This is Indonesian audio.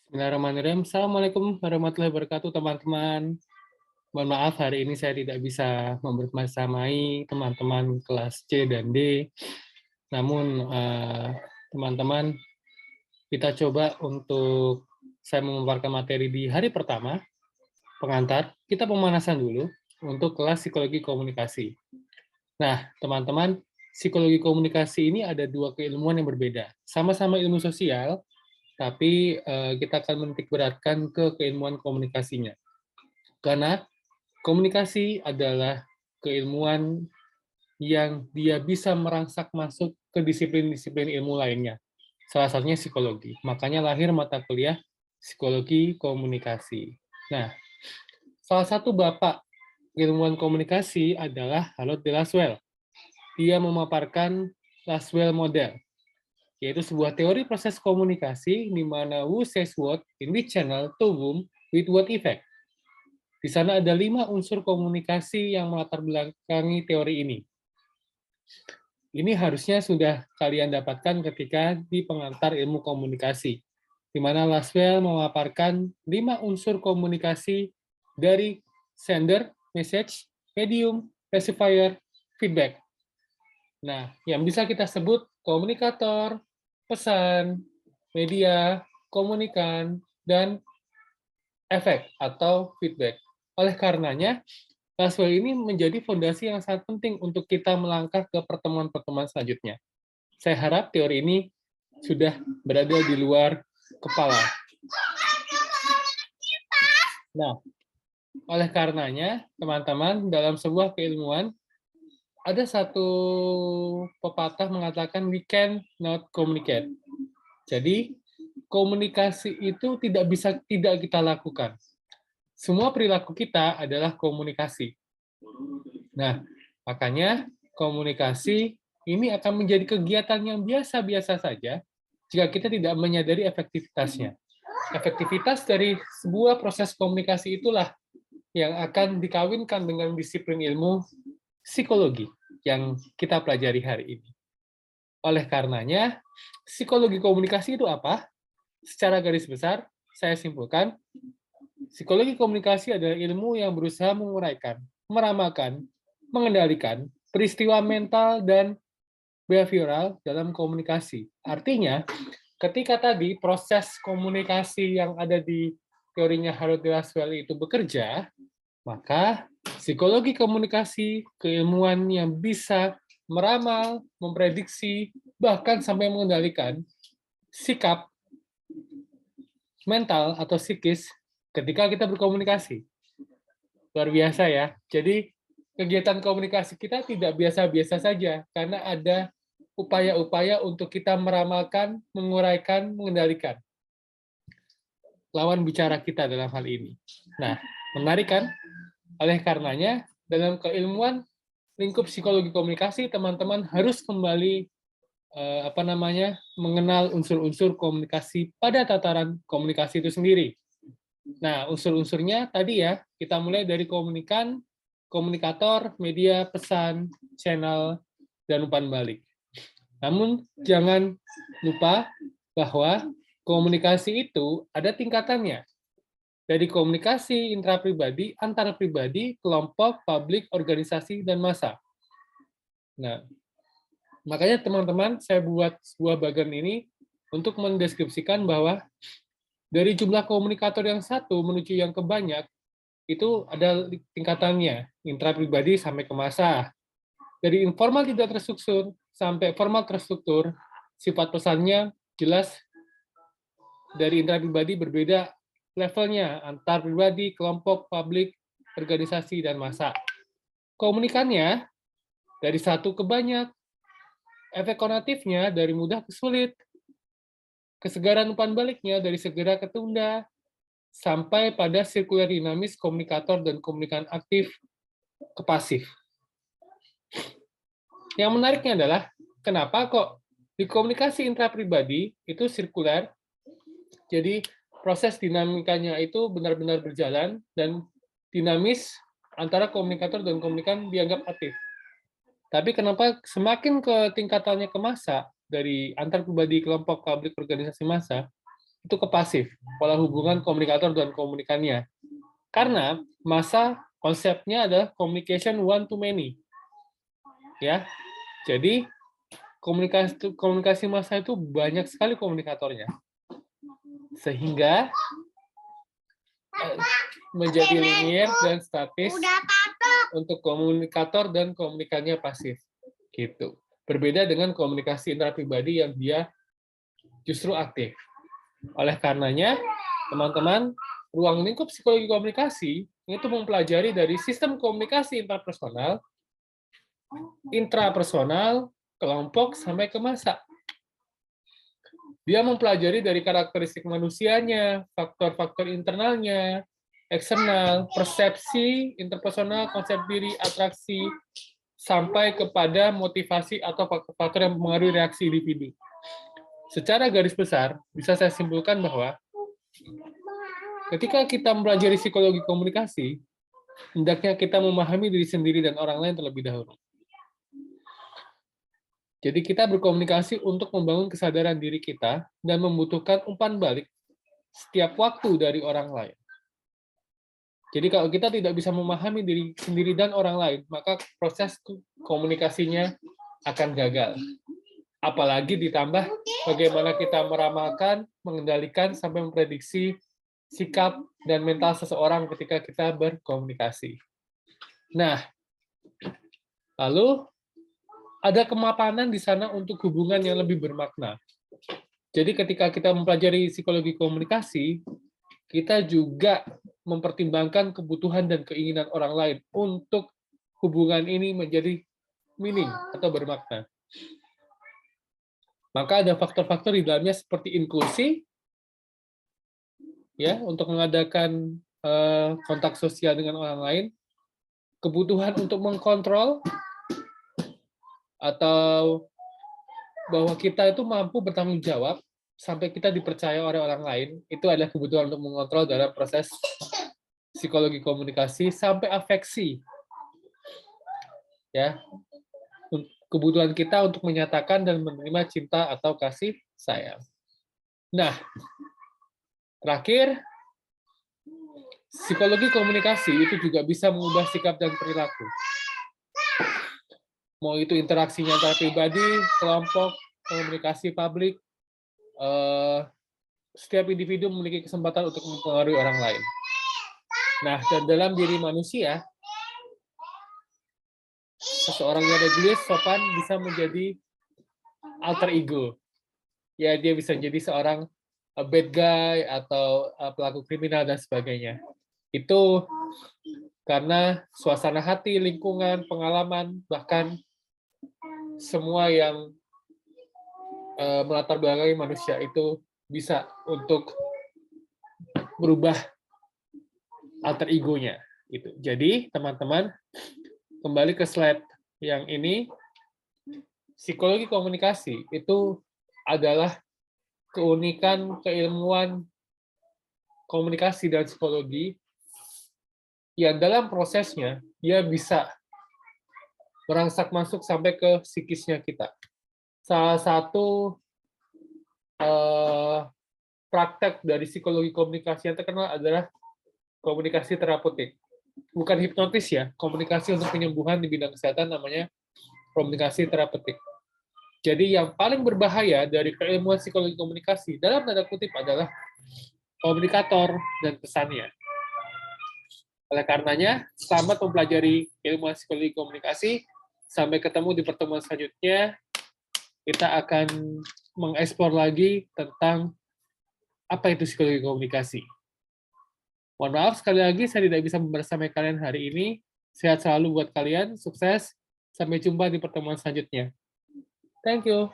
Bismillahirrahmanirrahim. Assalamualaikum warahmatullahi wabarakatuh, teman-teman. Mohon maaf, hari ini saya tidak bisa membersamai teman-teman kelas C dan D. Namun, teman-teman, kita coba untuk saya memaparkan materi di hari pertama, pengantar. Kita pemanasan dulu untuk kelas psikologi komunikasi. Nah, teman-teman, psikologi komunikasi ini ada dua keilmuan yang berbeda. Sama-sama ilmu sosial, tapi kita akan menitik beratkan ke keilmuan komunikasinya. Karena komunikasi adalah keilmuan yang dia bisa merangsak masuk ke disiplin-disiplin ilmu lainnya. Salah satunya psikologi. Makanya lahir mata kuliah psikologi komunikasi. Nah, salah satu bapak ilmuwan komunikasi adalah Harold de Lasswell. Dia memaparkan Lasswell model, yaitu sebuah teori proses komunikasi di mana who says what, in which channel, to whom, with what effect. Di sana ada 5 unsur komunikasi yang melatar belakangi teori ini. Ini harusnya sudah kalian dapatkan ketika di pengantar ilmu komunikasi, di mana Lasswell memaparkan 5 unsur komunikasi dari sender, message, medium, receiver, feedback. Nah, yang bisa kita sebut komunikator, pesan, media, komunikan, dan efek atau feedback. Oleh karenanya, Lasswell ini menjadi fondasi yang sangat penting untuk kita melangkah ke pertemuan-pertemuan selanjutnya. Saya harap teori ini sudah berada di luar kepala. Nah, oleh karenanya, teman-teman, dalam sebuah keilmuan, ada satu pepatah mengatakan we can not communicate. Jadi, komunikasi itu tidak bisa tidak kita lakukan. Semua perilaku kita adalah komunikasi. Nah, makanya komunikasi ini akan menjadi kegiatan yang biasa-biasa saja jika kita tidak menyadari efektivitasnya. Efektivitas dari sebuah proses komunikasi itulah yang akan dikawinkan dengan disiplin ilmu psikologi yang kita pelajari hari ini. Oleh karenanya, psikologi komunikasi itu apa? Secara garis besar, saya simpulkan, psikologi komunikasi adalah ilmu yang berusaha menguraikan, meramalkan, mengendalikan peristiwa mental dan behavioral dalam komunikasi. Artinya, ketika tadi proses komunikasi yang ada di teorinya Harold de Lasswell itu bekerja, maka psikologi komunikasi, keilmuan yang bisa meramal, memprediksi, bahkan sampai mengendalikan sikap mental atau psikis ketika kita berkomunikasi. Luar biasa ya. Jadi kegiatan komunikasi kita tidak biasa-biasa saja, karena ada upaya-upaya untuk kita meramalkan, menguraikan, mengendalikan lawan bicara kita dalam hal ini. Nah, menarik kan? Oleh karenanya, dalam keilmuan lingkup psikologi komunikasi, teman-teman harus kembali mengenal unsur-unsur komunikasi pada tataran komunikasi itu sendiri. Nah, unsur-unsurnya tadi ya, kita mulai dari komunikan, komunikator, media, pesan, channel, dan umpan balik. Namun, jangan lupa bahwa komunikasi itu ada tingkatannya. Dari komunikasi intrapribadi, antar pribadi, kelompok, publik, organisasi, dan massa. Nah, makanya teman-teman, saya buat sebuah bagian ini untuk mendeskripsikan bahwa dari jumlah komunikator yang satu menuju yang kebanyak, itu ada tingkatannya, intrapribadi sampai ke massa. Dari informal tidak terstruktur sampai formal terstruktur, sifat pesannya jelas dari intrapribadi berbeda levelnya, antar pribadi, kelompok, publik, organisasi, dan massa. Komunikannya dari satu ke banyak, efek konatifnya dari mudah ke sulit, kesegaran umpan baliknya dari segera ke tunda, sampai pada sirkular dinamis komunikator dan komunikan aktif ke pasif. Yang menariknya adalah, kenapa kok di komunikasi intrapribadi itu sirkular, jadi proses dinamikanya itu benar-benar berjalan, dan dinamis antara komunikator dan komunikan dianggap aktif. Tapi kenapa semakin ke tingkatannya ke massa, dari antar pribadi, kelompok, publik, organisasi massa, itu ke pasif, pola hubungan komunikator dan komunikannya. Karena massa konsepnya adalah communication one to many. Ya. Jadi komunikasi massa itu banyak sekali komunikatornya. Sehingga menjadi linear dan statis untuk komunikator dan komunikannya pasif. Gitu. Berbeda dengan komunikasi intrapribadi yang dia justru aktif. Oleh karenanya, teman-teman, ruang lingkup psikologi komunikasi itu mempelajari dari sistem komunikasi interpersonal, intrapersonal, kelompok, sampai ke massa. Dia mempelajari dari karakteristik manusianya, faktor-faktor internalnya, eksternal, persepsi, interpersonal, konsep diri, atraksi, sampai kepada motivasi atau faktor-faktor yang mempengaruhi reaksi individu. Secara garis besar, bisa saya simpulkan bahwa ketika kita mempelajari psikologi komunikasi, hendaknya kita memahami diri sendiri dan orang lain terlebih dahulu. Jadi kita berkomunikasi untuk membangun kesadaran diri kita dan membutuhkan umpan balik setiap waktu dari orang lain. Jadi kalau kita tidak bisa memahami diri sendiri dan orang lain, maka proses komunikasinya akan gagal. Apalagi ditambah bagaimana kita meramalkan, mengendalikan, sampai memprediksi sikap dan mental seseorang ketika kita berkomunikasi. Nah, lalu ada kemapanan di sana untuk hubungan yang lebih bermakna. Jadi ketika kita mempelajari psikologi komunikasi, kita juga mempertimbangkan kebutuhan dan keinginan orang lain untuk hubungan ini menjadi meaning atau bermakna. Maka ada faktor-faktor di dalamnya seperti inklusi, ya, untuk mengadakan kontak sosial dengan orang lain, kebutuhan untuk mengkontrol, atau bahwa kita itu mampu bertanggung jawab sampai kita dipercaya oleh orang lain, itu adalah kebutuhan untuk mengontrol dalam proses psikologi komunikasi, sampai afeksi. Ya, kebutuhan kita untuk menyatakan dan menerima cinta atau kasih sayang. Nah, terakhir, psikologi komunikasi itu juga bisa mengubah sikap dan perilaku. Mau itu interaksinya antar pribadi, kelompok, komunikasi publik, setiap individu memiliki kesempatan untuk mempengaruhi orang lain. Nah, dan dalam diri manusia, seseorang yang reguler, sopan, bisa menjadi alter ego. Ya, dia bisa jadi seorang bad guy atau pelaku kriminal dan sebagainya. Itu karena suasana hati, lingkungan, pengalaman, bahkan semua yang melatar belakangi manusia itu bisa untuk berubah alter egonya. Gitu. Jadi, teman-teman, kembali ke slide yang ini, psikologi komunikasi itu adalah keunikan keilmuan komunikasi dan psikologi yang dalam prosesnya dia bisa merangsak masuk sampai ke psikisnya kita. Salah satu praktek dari psikologi komunikasi yang terkenal adalah komunikasi terapeutik. Bukan hipnotis ya, komunikasi untuk penyembuhan di bidang kesehatan namanya komunikasi terapeutik. Jadi yang paling berbahaya dari keilmuan psikologi komunikasi dalam tanda kutip adalah komunikator dan pesannya. Oleh karenanya, selamat mempelajari ilmuwan psikologi komunikasi. Sampai ketemu di pertemuan selanjutnya. Kita akan mengeksplor lagi tentang apa itu psikologi komunikasi. Mohon maaf, sekali lagi saya tidak bisa bersama kalian hari ini. Sehat selalu buat kalian, sukses. Sampai jumpa di pertemuan selanjutnya. Thank you.